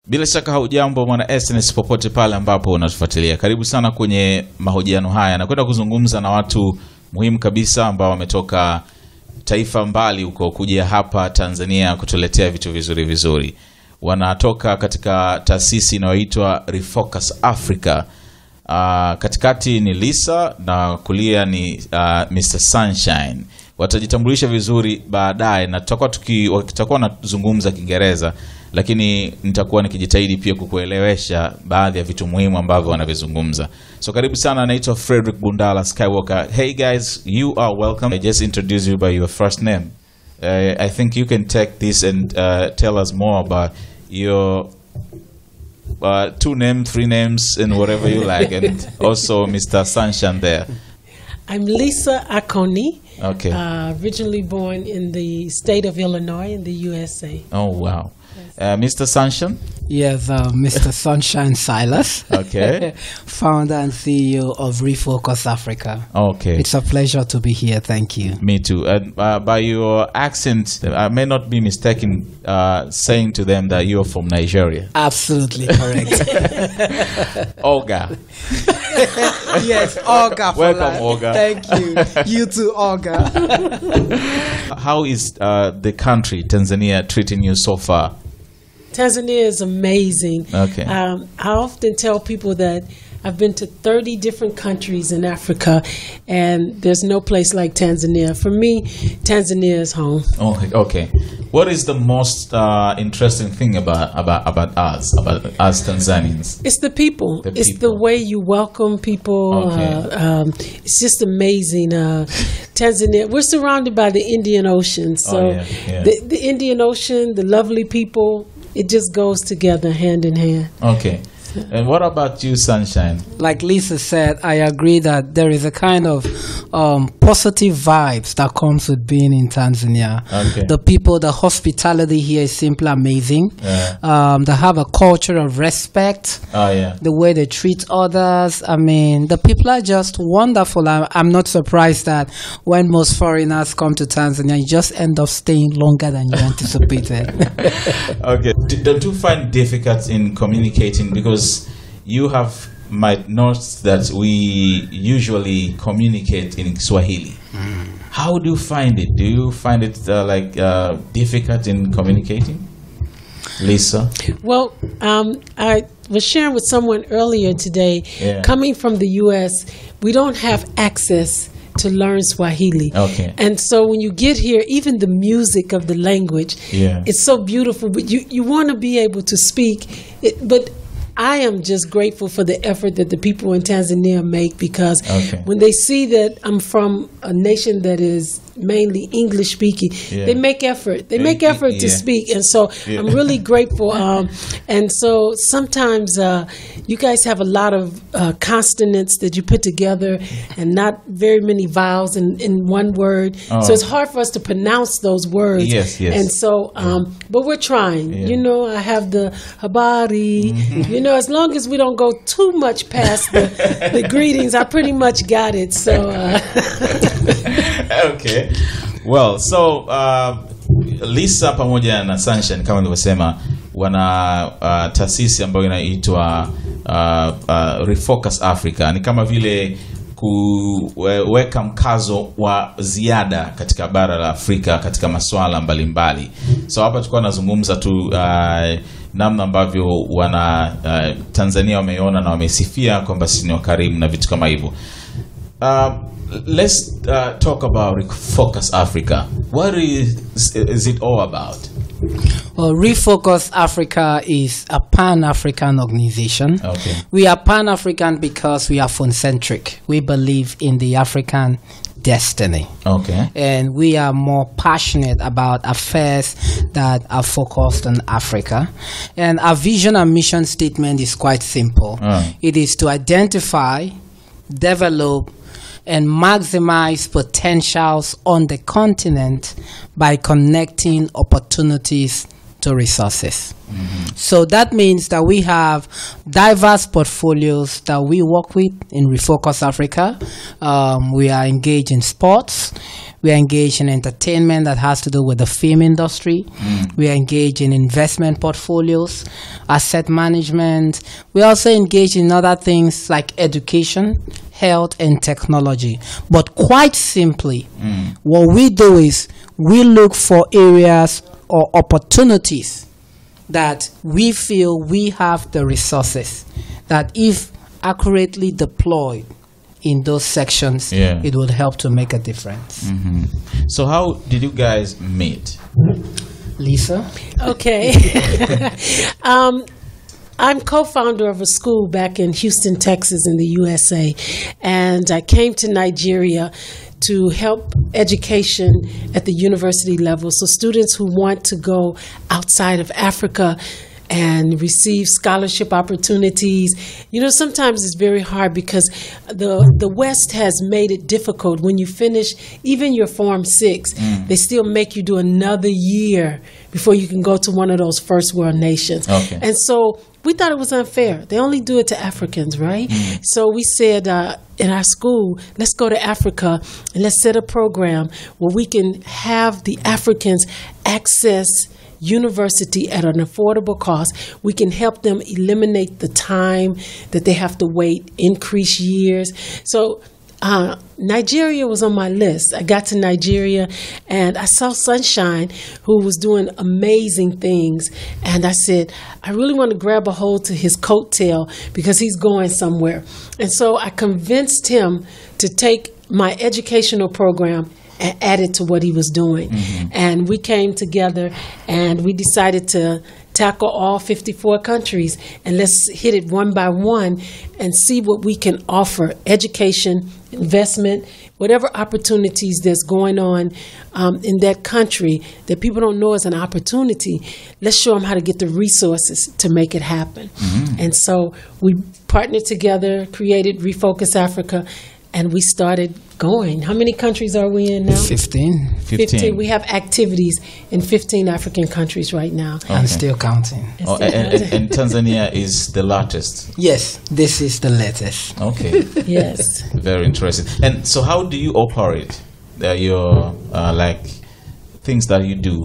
Bila shaka haujambo mwana SNS popote pale ambapo unatufuatilia. Karibu sana kwenye mahojiano haya. Nakwenda kuzungumza na watu muhimu kabisa ambao wametoka taifa mbali huko kuja hapa Tanzania kutuletea vitu vizuri vizuri. Wanatoka katika taasisi inayoitwa Refocus Africa. Katikati ni Lisa na kulia ni Mr. Sunshine. Watajitambulisha vizuri baadaye na tutakuwa nazungumza Kiingereza, lakini nitakuwa nikijitahidi pia kukuelewesha baadhi ya vitu muhimu ambavyo wanavizungumza. So karibu sana, naitwa Frederick Bundala Skywalker. Hey guys, you are welcome. I just introduce you by your first name. I think you can take this and tell us more about your 2 names, 3 names, and whatever you like, and also Mr. Sunshine there. I'm Lisa Akoni. Okay. Originally born in the state of Illinois in the USA. Oh wow. Mr. Sunshine? Yes, Mr. Sunshine Silas. Okay. Founder and CEO of Refocus Africa. Okay. It's a pleasure to be here. Thank you. Me too. And by your accent, I may not be mistaken saying to them that you're from Nigeria. Absolutely correct. Olga. Yes, Olga. Welcome, Olga. Thank you. You too, Olga. How is the country, Tanzania, treating you so far? Tanzania is amazing. Okay. I often tell people that I've been to 30 different countries in Africa, and there's no place like Tanzania. For me, Tanzania is home. Okay. What is the most interesting thing about us Tanzanians? It's the people. It's the way you welcome people. Okay. It's just amazing. Tanzania, we're surrounded by the Indian Ocean. So the Indian Ocean, the lovely people, it just goes together hand in hand. Okay. And what about you, Sunshine? Like Lisa said, I agree that there is a kind of positive vibes that comes with being in Tanzania. Okay. The people, the hospitality here is simply amazing. Yeah. They have a culture of respect. Oh, yeah. The way they treat others. I mean, the people are just wonderful. I'm not surprised that when most foreigners come to Tanzania, you just end up staying longer than you anticipated. Okay. Don't you find difficult in communicating? Because you might notice that we usually communicate in Swahili. How do you find it? Do you find it difficult in communicating? Lisa? Well, I was sharing with someone earlier today, coming from the U.S., we don't have access to learn Swahili. Okay. And so when you get here, even the music of the language, it's so beautiful, but you want to be able to speak it, but I am just grateful for the effort that the people in Tanzania make, because when they see that I'm from a nation that is mainly English speaking, they make effort. They make effort to speak, and so I'm really grateful. And so sometimes you guys have a lot of consonants that you put together, and not very many vowels in one word. So it's hard for us to pronounce those words. Yes. And so, but we're trying. You know, I have the habari. You know, as long as we don't go too much past the greetings, I pretty much got it. So. Okay. Well, so Lisa pamoja na Sunshine kama nilivyosema wana taasisi ambayo inaitwa Refocus Africa. Ni kama vile kuweka mkazo wa ziada katika bara la Afrika katika masuala mbalimbali. So hapa tulikuwa nazungumza tu namna ambavyo wana Tanzania wameona na wamesifia kwamba sisi ni wakarimu na vitu kama hivyo. Let's talk about Refocus Africa. What is it all about? Well, Refocus Africa is a pan-African organization. Okay. We are pan-African because we are phone-centric. We believe in the African destiny. Okay. And we are more passionate about affairs that are focused on Africa. And our vision and mission statement is quite simple. It is to identify, develop, and maximize potentials on the continent by connecting opportunities to resources. So that means that we have diverse portfolios that we work with in Refocus Africa. We are engaged in sports. We are engaged in entertainment that has to do with the film industry. We are engaged in investment portfolios, asset management. We also engage in other things like education, health, and technology. But quite simply, what we do is we look for areas or opportunities that we feel we have the resources that if accurately deployed in those sections, it will help to make a difference. So how did you guys meet? Lisa? Okay. I'm co-founder of a school back in Houston, Texas in the USA, and I came to Nigeria to help education at the university level. So students who want to go outside of Africa and receive scholarship opportunities. You know, sometimes it's very hard because the West has made it difficult. When you finish even your Form 6, they still make you do another year before you can go to one of those first world nations. Okay. And so we thought it was unfair. They only do it to Africans, right? So we said in our school, let's go to Africa and let's set a program where we can have the Africans access university at an affordable cost. We can help them eliminate the time that they have to wait, increase years. So Nigeria was on my list. I got to Nigeria and I saw Sunshine, who was doing amazing things. And I said, I really want to grab a hold to his coattail because he's going somewhere. And so I convinced him to take my educational program and add it to what he was doing. And we came together and we decided to tackle all 54 countries and let's hit it one by one and see what we can offer: education, investment, whatever opportunities there's going on in that country that people don't know as an opportunity. Let's show them how to get the resources to make it happen. And so we partnered together, created Refocus Africa, and we started going. How many countries are we in now? 15. 15. We have activities in 15 African countries right now. Okay. And still counting. And Tanzania is the latest? Yes, this is the latest. Okay. Yes. Very interesting. And so how do you operate your, things that you do?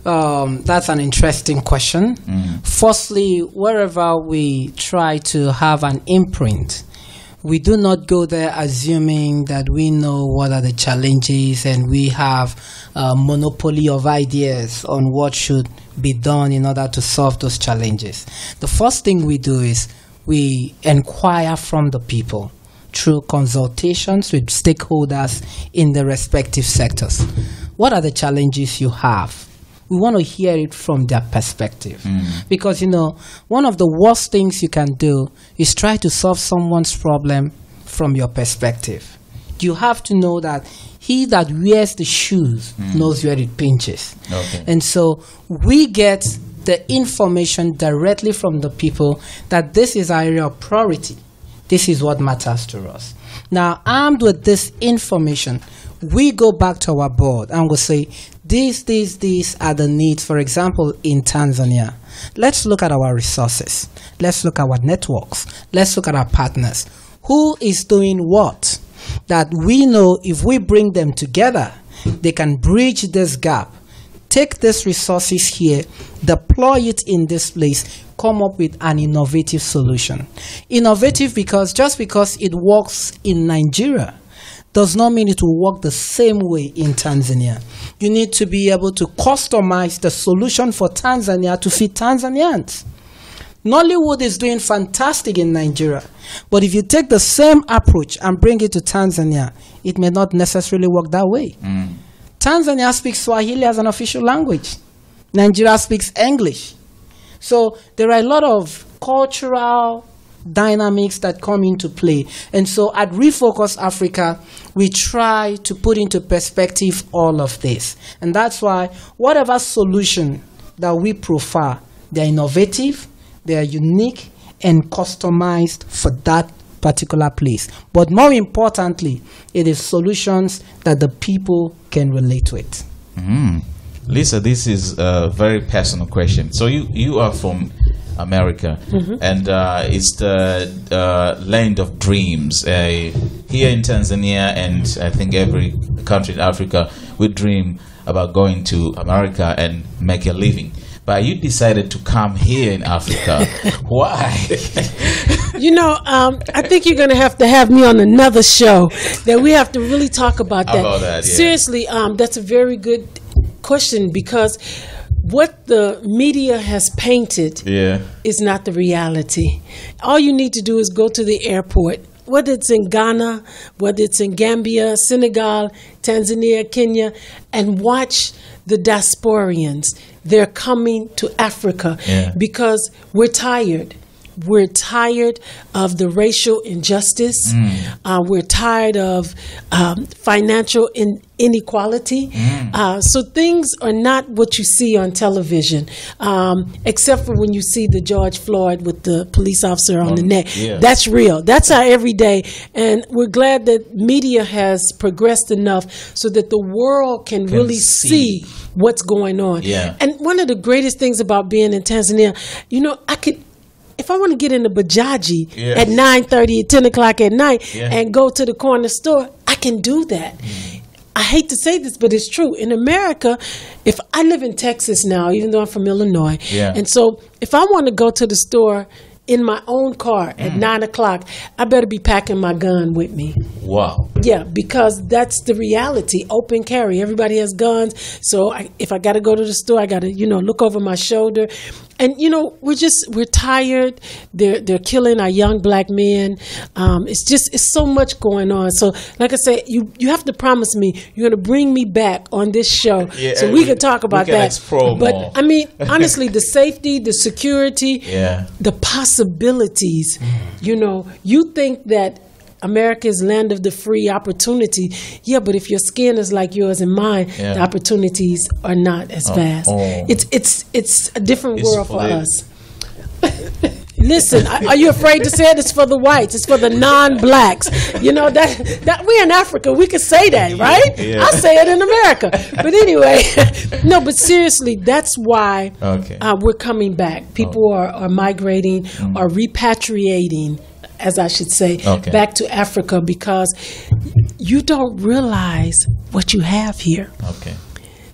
That's an interesting question. Firstly, wherever we try to have an imprint, we do not go there assuming that we know what are the challenges and we have a monopoly of ideas on what should be done in order to solve those challenges. The first thing we do is we inquire from the people through consultations with stakeholders in the respective sectors. What are the challenges you have? We want to hear it from their perspective. Because, you know, one of the worst things you can do is try to solve someone's problem from your perspective. You have to know that he that wears the shoes knows where it pinches. Okay. And so we get the information directly from the people that this is our area of priority. This is what matters to us. Now, armed with this information, we go back to our board and we'll say, these are the needs. For example, in Tanzania, let's look at our resources. Let's look at our networks. Let's look at our partners. Who is doing what? That we know if we bring them together, they can bridge this gap. Take these resources here, deploy it in this place, come up with an innovative solution. Innovative because just because it works in Nigeria does not mean it will work the same way in Tanzania. You need to be able to customize the solution for Tanzania to fit Tanzanians. Nollywood is doing fantastic in Nigeria, but if you take the same approach and bring it to Tanzania, it may not necessarily work that way. Tanzania speaks Swahili as an official language. Nigeria speaks English. So there are a lot of cultural dynamics that come into play. And so at Refocus Africa, we try to put into perspective all of this. And that's why whatever solution that we prefer, they're innovative, they're unique, and customized for that particular place. But more importantly, it is solutions that the people can relate with. Lisa, this is a very personal question. So you are from America, and it's the land of dreams. Here in Tanzania, and I think every country in Africa, we dream about going to America and make a living. But you decided to come here in Africa. Why? I think you're going to have me on another show that we have to really talk about that. Yeah. Seriously, that's a very good question, because what the media has painted is not the reality. All you need to do is go to the airport, whether it's in Ghana, whether it's in Gambia, Senegal, Tanzania, Kenya, and watch the diasporians. They're coming to Africa because we're tired. We're tired of the racial injustice. We're tired of financial inequality. So things are not what you see on television, except for when you see the George Floyd with the police officer on the neck. That's real. That's our everyday. And we're glad that media has progressed enough so that the world can really see what's going on. And one of the greatest things about being in Tanzania, if I want to get in the Bajaji at 9:30, 10 o'clock at night and go to the corner store, I can do that. I hate to say this, but it's true. In America, if I live in Texas now, even though I'm from Illinois, and so if I want to go to the store in my own car at 9 o'clock, I better be packing my gun with me. Wow. Yeah, because that's the reality. Open carry. Everybody has guns. So if I got to go to the store, I got to, look over my shoulder. And, we're tired. They're killing our young black men. It's so much going on. So, like I say, you have to promise me you're going to bring me back on this show so we can talk about that. Explore but, more. I mean, honestly, the safety, the security, the possibilities, you think that America is land of the free opportunity. Yeah, but if your skin is like yours and mine, the opportunities are not as vast. It's a different world for us. Listen, are you afraid to say it? It's for the whites. It's for the non-blacks. That we're in Africa. We can say that, right? I say it in America. But anyway, no, but seriously, that's why we're coming back. People are migrating, are repatriating, as I should say, back to Africa, because you don't realize what you have here.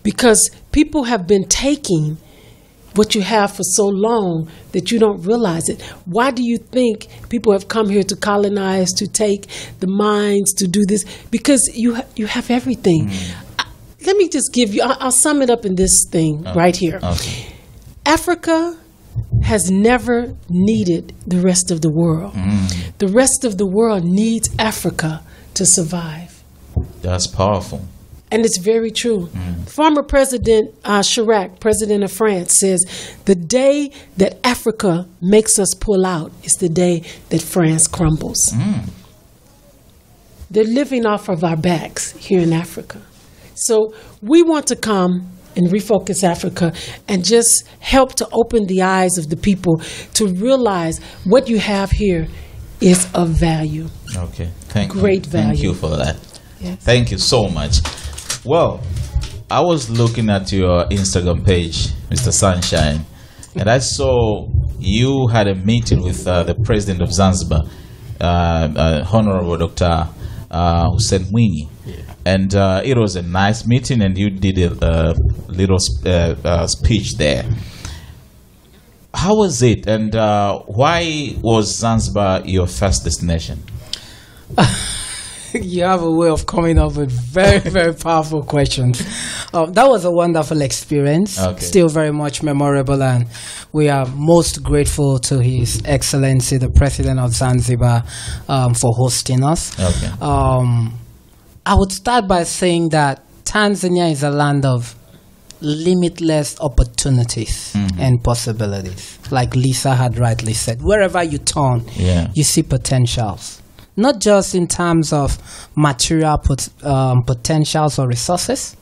Because people have been taking what you have for so long that you don't realize it. Why do you think people have come here to colonize, to take the mines, to do this? Because you have everything. Let me just give you, I'll sum it up in this thing right here. Africa has never needed the rest of the world. The rest of the world needs Africa to survive. That's powerful. And it's very true. Former President Chirac, President of France, says the day that Africa makes us pull out is the day that France crumbles. They're living off of our backs here in Africa. So we want to come and Refocus Africa and just help to open the eyes of the people to realize what you have here is of value. Great value. Thank you for that. Yes. Thank you so much. Well, I was looking at your Instagram page, Mr. Sunshine, and I saw you had a meeting with the president of Zanzibar, Honorable Dr. Hussein Mwinyi. And it was a nice meeting, and you did a little speech there. How was it, and why was Zanzibar your first destination? You have a way of coming up with very, very powerful questions. That was a wonderful experience, still very much memorable, and we are most grateful to His Excellency, the President of Zanzibar, for hosting us. I would start by saying that Tanzania is a land of limitless opportunities and possibilities. Like Lisa had rightly said, wherever you turn, you see potentials. Not just in terms of material potentials or resources,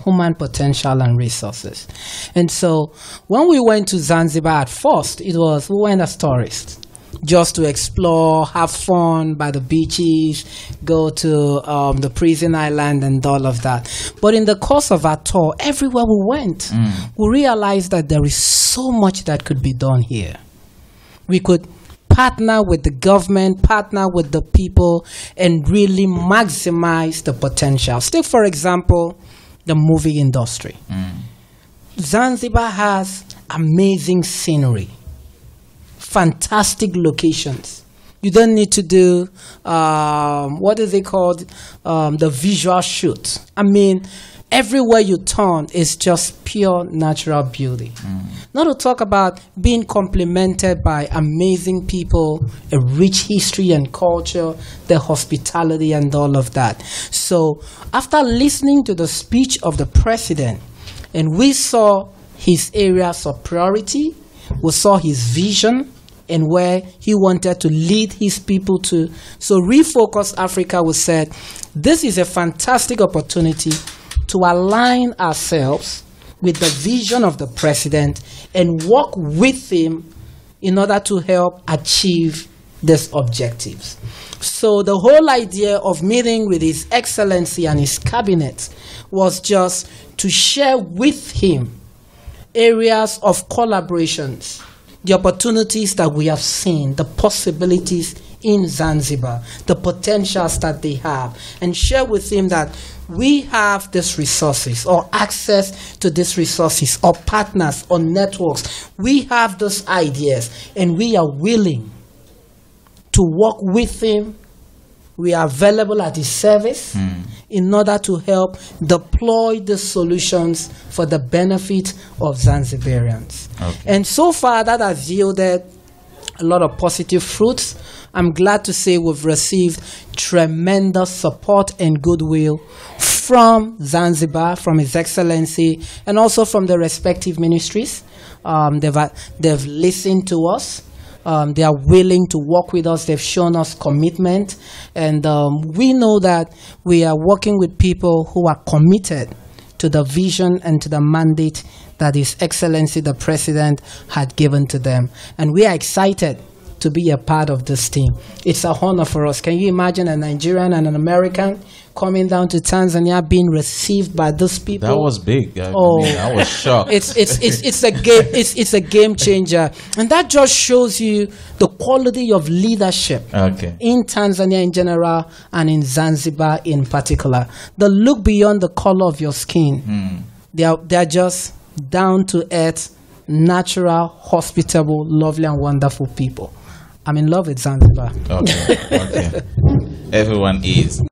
human potential and resources. And so when we went to Zanzibar at first, we went as tourists, just to explore, have fun by the beaches, go to the prison island and all of that. But in the course of our tour, everywhere we went, we realized that there is so much that could be done here. we could partner with the government, partner with the people, and really maximize the potential. Take, for example, the movie industry. Zanzibar has amazing scenery, fantastic locations. You don't need to do, what is it called, the visual shoot. I mean, everywhere you turn is just pure natural beauty. Not to talk about being complemented by amazing people, a rich history and culture, the hospitality and all of that. So after listening to the speech of the president, and we saw his areas of priority, we saw his vision, and where he wanted to lead his people to. So Refocus Africa, we said, this is a fantastic opportunity to align ourselves with the vision of the president and work with him in order to help achieve these objectives. So the whole idea of meeting with His Excellency and his cabinet was just to share with him areas of collaborations, the opportunities that we have seen, the possibilities in Zanzibar, the potentials that they have, and share with him that we have these resources or access to these resources or partners or networks. We have those ideas and we are willing to work with him. We are available at his service in order to help deploy the solutions for the benefit of Zanzibarians. Okay. And so far that has yielded a lot of positive fruits. I'm glad to say we've received tremendous support and goodwill from Zanzibar, from His Excellency, and also from the respective ministries. They've listened to us. They are willing to work with us. They've shown us commitment. And we know that we are working with people who are committed to the vision and to the mandate that His Excellency the President had given to them. And we are excited to be a part of this team. It's an honor for us. Can you imagine a Nigerian and an American coming down to Tanzania, being received by those people? That was big. I mean, I was shocked. It's a game changer, and that just shows you the quality of leadership in Tanzania in general and in Zanzibar in particular. The look beyond the color of your skin. They are just down to earth, natural, hospitable, lovely, and wonderful people. I'm in love with Zanzibar. Okay. Everyone is.